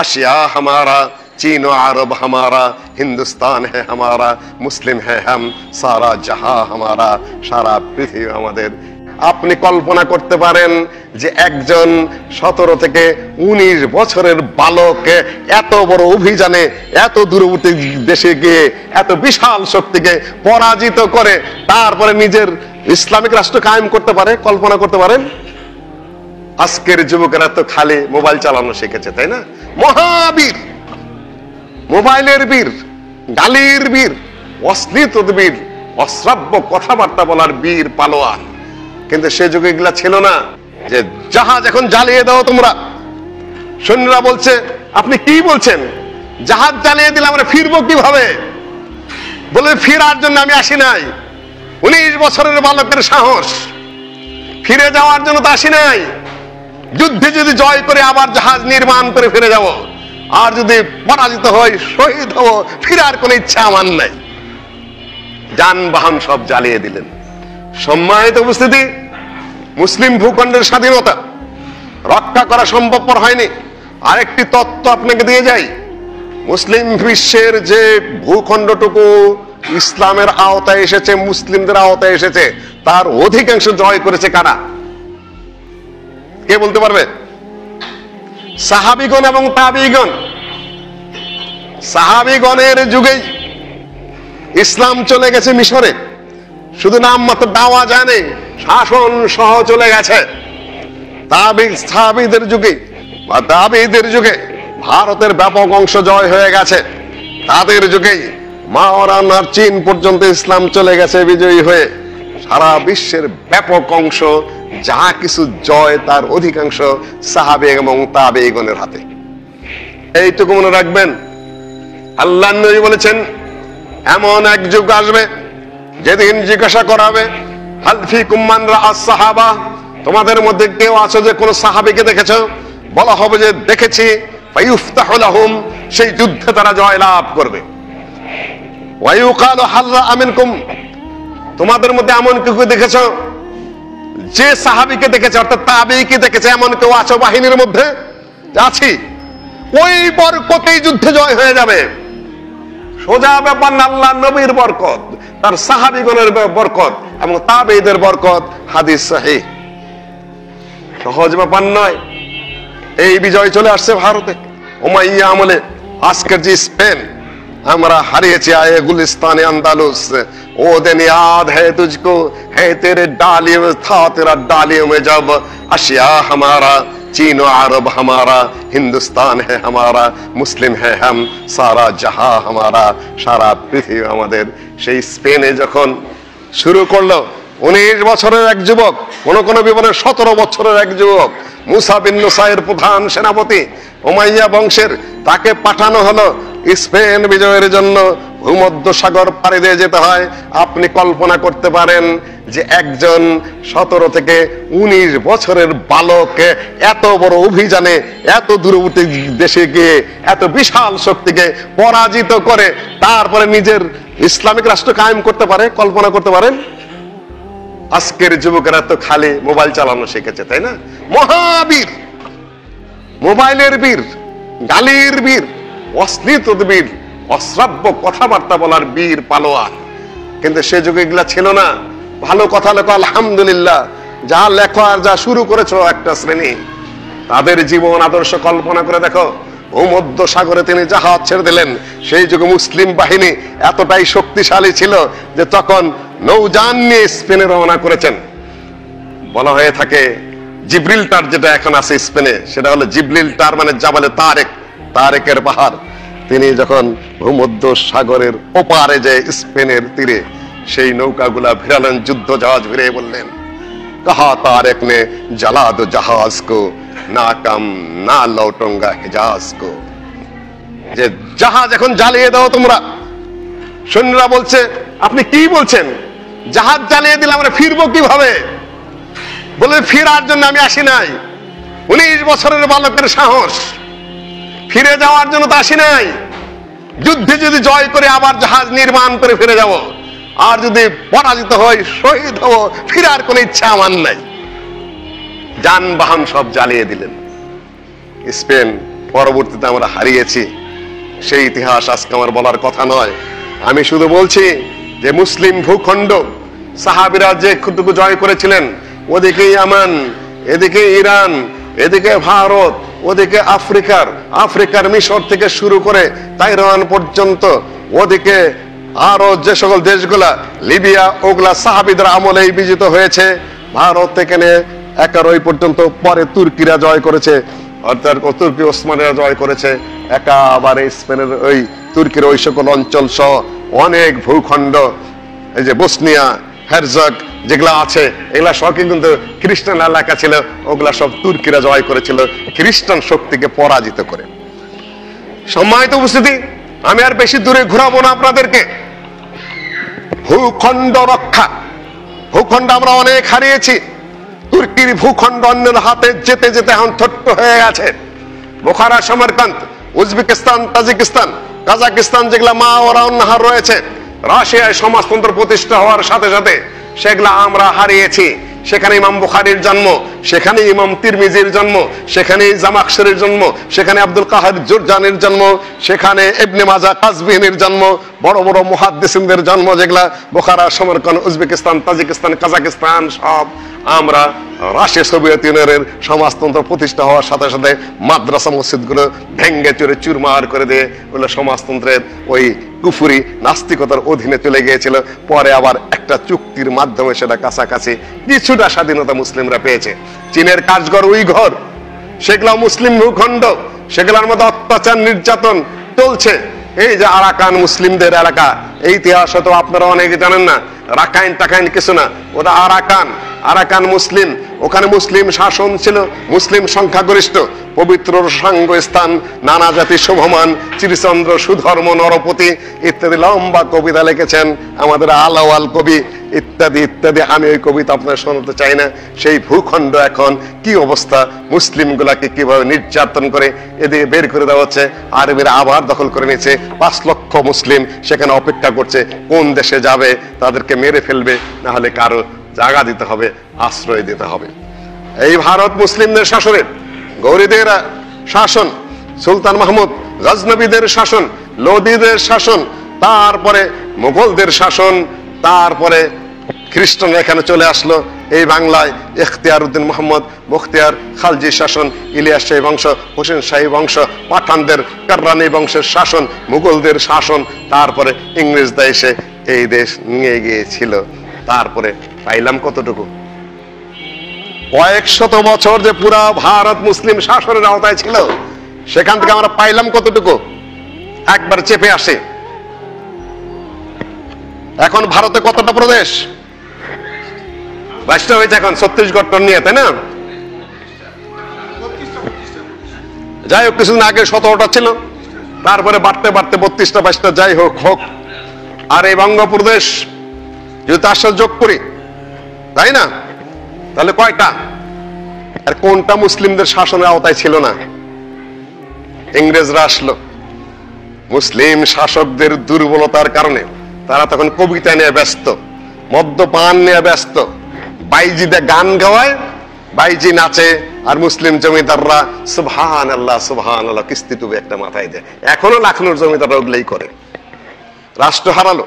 आशिया हमारा, चीन और अरब हमारा, हिंदुस्तान है हमारा, मुस्लिम है हम, सारा जहां हमारा, सारा पृथ्वी हमाদের। আপনি কল্পনা করতে পারেন যে একজন 17 থেকে 19 বছরের বালক এত বড় অভিযানে এত দূরবর্তী দেশে গিয়ে এত বিশাল শক্তিকে পরাজিত করে তারপরে নিজের ইসলামিক রাষ্ট্র কায়েম করতে পারে? কল্পনা করতে পারেন? আজকের যুবকেরা তো খালি মোবাইল চালানো শিখেছে, তাই না? মহাবীর, মোবাইলের বীর, গালির বীর, অশ্লীলতার বীর, অশ্রাব্য কথাবার্তা বলার বীর পালোয়ান। কিন্তু সে যুগে এগুলা ছিল না। যে জাহাজ এখন জ্বালিয়ে দাও তোমরা, সৈন্যরা বলছে আপনি কি বলছেন? জাহাজ জ্বালিয়ে দিলে আমরা ফিরবো কিভাবে? বলে ফিরার জন্য আমি আসি নাই। 19 বছরের বালকের সাহস, ফিরে যাওয়ার জন্য তো আসি নাই। যুদ্ধে যদি জয় করে আবার জাহাজ নির্মাণ করে ফিরে যাব, আর যদি পরাজিত হয় শহীদ হব, ফিরার কোনো ইচ্ছা আমার নাই। যানবাহন সব জ্বালিয়ে দিলেন। সম্মানিত উপস্থিতি, মুসলিম ভূখণ্ডের স্বাধীনতা রক্ষা করা সম্ভবপর হয়নি। আরেকটি তত্ত্ব আপনাকে দিয়ে যাই, মুসলিম বিশ্বের যে ভূখণ্ডটুকু ইসলামের আওতায় এসেছে, মুসলিমদের আওতায় এসেছে, তার অধিকাংশ জয় করেছে কারা? কে বলতে পারবে? সাহাবীগণ এবং তাবিঈগণ। সাহাবীগণের যুগেই ইসলাম চলে গেছে মিশরে, শুধু নাম মাত্র দাওয়া জানে, শাসন সহ চলে গেছে। সাহাবীদের যুগে বা তাবিঈদের যুগে ভারতের ব্যাপক অংশ জয় হয়ে গেছে। তাদের যুগেই মাওরানার চীন পর্যন্ত ইসলাম চলে গেছে বিজয়ী হয়ে। সারা বিশ্বের ব্যাপক অংশ যা কিছু জয় তার অধিকাংশ সাহাবী এবং তাবিঈগণের হাতে। এইটুকু মনে রাখবেন, আল্লাহর নবী বলেছেন এমন এক যুগ আসবে যেদিন জিজ্ঞাসা করা হবে হাল ফীকুম মান রাআস সাহাবা, তোমাদের মধ্যে কেউ আছো যে কোন সাহাবীকে দেখেছো? বলা হবে যে দেখেছি। ফায়ুফতাহু লাহুম, সেই যুদ্ধে তারা জয় লাভ করবে। ওয়া ইউকালু হাল রাআ মিনকুম, তোমাদের মধ্যে এমন কেউ দেখেছো যে সাহাবীকে দেখেছে, অর্থাৎ তাবিঈকে দেখেছে, এমন কেউ আছো বাহিনীর মধ্যে? আছি। ওই বরকতেই যুদ্ধে জয় হয়ে যাবে। সোজা ব্যাপার না, আল্লাহর নবীর বরকত, তার সাহাবীগণের বরকত এবং তাবিঈদের বরকত। হাদিস সহিহ, সহজ ব্যাপার নয়। এই বিজয় চলে আসছে ভারতে উমাইয়া আমলে। আজকের যে স্পেন আমরা হারিয়েছি, আয়ে গুলিস্তানে আন্দালুস, ও দিন याद है तुझको है तेरे डालियों में था तेरा डालियों में जब आशिया हमारा, चीन और अरब हमारा, हिंदुस्तान है हमारा, मुस्लिम है हम, सारा जहां हमारा, सारा पृथ्वी আমাদের। সেই স্পেনে যখন শুরু করলো 19 বছরের এক যুবক, কোন বিবরণে 17 বছরের এক যুবক, মুসা বিন নুসাইর প্রধান সেনাপতি উমাইয়া বংশের, তাকে পাঠানো হলো স্পেন বিজয়ের জন্য। ভূমধ্য সাগর পাড়ি দিয়ে যেতে হয়। আপনি কল্পনা করতে পারেন যে একজন 17 থেকে 19 বছরের বালক এত বড় অভিযানে এত দূরবর্তী দেশে গিয়ে এত বিশাল শক্তিকে পরাজিত করে তারপরে নিজের ইসলামিক রাষ্ট্র কায়েম করতে পারে? কল্পনা করতে পারেন? আজকের যুবকেরা তো খালি মোবাইল চালানো শিখেছে, তাই না? মহাবীর, মোবাইলের বীর, গালির বীর, অশ্লীলতার বীর, অশ্রাব্য কথাবার্তা বলার বীর পালোয়ান। কিন্তু সে যুগে এগুলা ছিল না। ভালো কথা লেখো আলহামদুলিল্লাহ, যা লেখো আর যা শুরু করেছো একটা শ্রেণী, তাদের জীবন আদর্শ কল্পনা করে দেখো। ভূমধ্য সাগরে তিনি জাহাজ ছেড়ে দিলেন। সেই যুগে মুসলিম বাহিনী এতটাই শক্তিশালী ছিল যে তখন নৌযান নিয়ে স্পেনে রওনা করেছেন। বলা হয়ে থাকে জিব্রিলটার, যেটা এখন আছে স্পেনে, সেটা হলো জিব্রিলটার মানে জাবালে তারেক, তারেকের পাহাড়। তিনি যখন ভূমধ্য সাগরের ওপারে যে স্পেনের তীরে সেই নৌকাগুলা ভিড়ালেন, যুদ্ধ জাহাজ ভিড়ে বললেন कहा तारक ने जला दो जहाज को नाकाम ना लौटूंगा हिजाज को। যে জাহাজ এখন জ্বালিয়ে দাও তোমরা। সৈন্যরা বলছে আপনি কি বলছেন? জাহাজ জ্বালিয়ে দিলে আমরা ফিরবো কিভাবে? বলে ফিরার জন্য আমি আসি নাই। 19 বছরের বালকের সাহস, ফিরে যাওয়ার জন্য তো আসি নাই। যুদ্ধে যদি জয় করে আবার জাহাজ নির্মাণ করে ফিরে যাব, আর যদি পরাজিত হয় শহীদ হব, ফিরার কোনো ইচ্ছা আমার নাই। যানবাহন সব জ্বালিয়ে দিলেন। স্পেন পরবর্তীতে আমরা হারিয়েছি। সেই ইতিহাস আজকে আমার বলার কথা নয়। আমি শুধু বলছি যে মুসলিম ভূখণ্ড সাহাবীরা যে খুটুকু জয় করেছিলেন, ওদিকে ইয়ামান, এদিকে ইরান, এদিকে ভারত, ওদিকে আফ্রিকার মিশর থেকে শুরু করে তাইওয়ান পর্যন্ত, ওদিকে আরো যে সকল দেশগুলা লিবিয়া, ওগুলা সাহাবীদের আমলেই বিজিত হয়েছে। ভারত থেকে নিয়ে একেবারে পর্যন্ত পরে তুর্কিরা জয় করেছে, অর্থাৎ তুর্কি ওসমানীরা জয় করেছে। একেবারে স্পেনের ওই তুর্কির ওই সকল অঞ্চল সহ অনেক ভূখণ্ড, এই যে বসনিয়া হেরজগ যেগুলা আছে, এগুলা সব কিন্তু খ্রিস্টান এলাকা ছিল, ওগুলা সব তুর্কিরা জয় করেছিল খ্রিস্টান শক্তিকে পরাজিত করে। সম্মানিত উপস্থিতি, আমি আর বেশি দূরে ঘুরাবো না আপনাদেরকে। ভূখণ্ড রক্ষা, ভূখণ্ড আমরা অনেক হারিয়েছি। তুর্কির ভূখণ্ড অন্যের হাতে যেতে যেতে এখন ছোট্ট হয়ে গেছে। বোখারা, সমরকান্ত, উজবেকিস্তান, তাজিকিস্তান, কাজাকিস্তান যেগুলা মাওয়ারান নাহার রয়েছে, রাশিয়ায় সমাজতন্ত্র প্রতিষ্ঠা হওয়ার সাথে সাথে সেগুলা আমরা হারিয়েছি। সেখানে ইমাম বুখারীর জন্ম, সেখানে ইমাম তিরমিজির জন্ম, সেখানে জামাখশরীর জন্ম, সেখানে আব্দুল কাহির জুরজানির জন্ম, সেখানে ইবনে মাজা কাজবিনের জন্ম, বড় বড় মুহাদ্দিসিনদের জন্ম, যেগুলা বোখারা, সমরকান্ত, উজবেকিস্তান, তাজিকিস্তান, কাজাকিস্তান সব আমরা রাশিয়া সোভিয়েত ইউনিয়নের সমাজতন্ত্র প্রতিষ্ঠা হওয়ার সাথে সাথে মাদ্রাসা মসজিদগুলো ভেঙ্গে চুরে চুরমার করে দিয়ে ওগুলো সমাজতন্ত্রের ওই কুফুরি নাস্তিকতার অধীনে চলে গিয়েছিল। পরে আবার একটা চুক্তির মাধ্যমে সেটা কাছাকাছি কিছুটা স্বাধীনতা মুসলিমরা পেয়েছে। চীনের কাজঘর, উইঘর, সেগুলো মুসলিম ভূখণ্ড, সেগুলোর মধ্যে অত্যাচার নির্যাতন চলছে। এই যে আরাকান মুসলিমদের এলাকা, এই ইতিহাস হয়তো আপনারা অনেকে জানেন না। রাকাইন টাকাইন কিছু না, ওটা আরাকান মুসলিম। ওখানে মুসলিম শাসন ছিল, মুসলিম সংখ্যাগরিষ্ঠ, পবিত্র সাঙ্গ স্থান, নানা জাতি শোভমান, চিরচন্দ্র সুধর্ম নরপতি ইত্যাদি লম্বা কবিতা লিখেছেন আমাদের আলাওয়াল কবি, ইত্যাদি ইত্যাদি। আমি ওই কবিতা আপনার শোনাতে চাই না। সেই ভূখণ্ড এখন কি অবস্থা, মুসলিম গুলাকে কিভাবে নির্যাতন করে এদিকে বের করে দেওয়া হচ্ছে। আরবেরা আবার দখল করে নিয়েছে। 5 লক্ষ মুসলিম সেখানে অপেক্ষা করছে কোন দেশে যাবে, তাদেরকে মেরে ফেলবে, না হলে কারো জায়গা দিতে হবে, আশ্রয় দিতে হবে। এই ভারত মুসলিমদের শাসনের, গৌরীদের শাসন, সুলতান মাহমুদ গজনবীদের শাসন, লোদীদের শাসন, তারপরে মুঘলদের শাসন, তারপরে খ্রিস্টান এখানে চলে আসলো এই বাংলায়। ইখতিয়ার উদ্দিন মোহাম্মদ বখতিয়ার খালজি শাসন, ইলিয়াস শাহী বংশ, হোসেন শাহী বংশ, পাঠানদের কাররানি বংশের শাসন, মুঘলদের শাসন, তারপরে ইংরেজরা এসে এই দেশ নিয়ে গিয়েছিল। তারপরে পাইলাম কতটুকু? কয়েক শত বছর যে পুরা ভারত মুসলিম শাসনের আওতায় ছিল, সেখান থেকে আমরা পাইলাম কতটুকু? একবার চেপে আসে। এখন ভারতে কতটা প্রদেশ? 22টা হয়েছে এখন, ছত্তিশগড় নিয়ে, তাই না? যাই হোক, কিছুদিন আগে 17টা ছিল, তারপরে বাড়তে বাড়তে 32টা 22টা, যাই হোক হোক। আর এই বঙ্গপ্রদেশ যদি তার সাথে যোগ করি, তাই না, তাহলে কয়টা? আর কোনটা মুসলিমদের শাসনের আওতায় ছিল না? ইংরেজরা আসলো, মুসলিম শাসকদের দুর্বলতার কারণে তারা তখন কবিতা নিয়ে ব্যস্ত, মদ্যপান নিয়ে ব্যস্ত, বাইজিদে গান গাওয়ায়, বাইজি নাচে, আর মুসলিম জমিদাররা সুবহানাল্লাহ সুবহানাল্লাহ কিস্তি টুবে একটা মাথায় দেয়। এখনো লাখনৌর জমিদাররা ওগুলোই করে। রাষ্ট্র হারালো।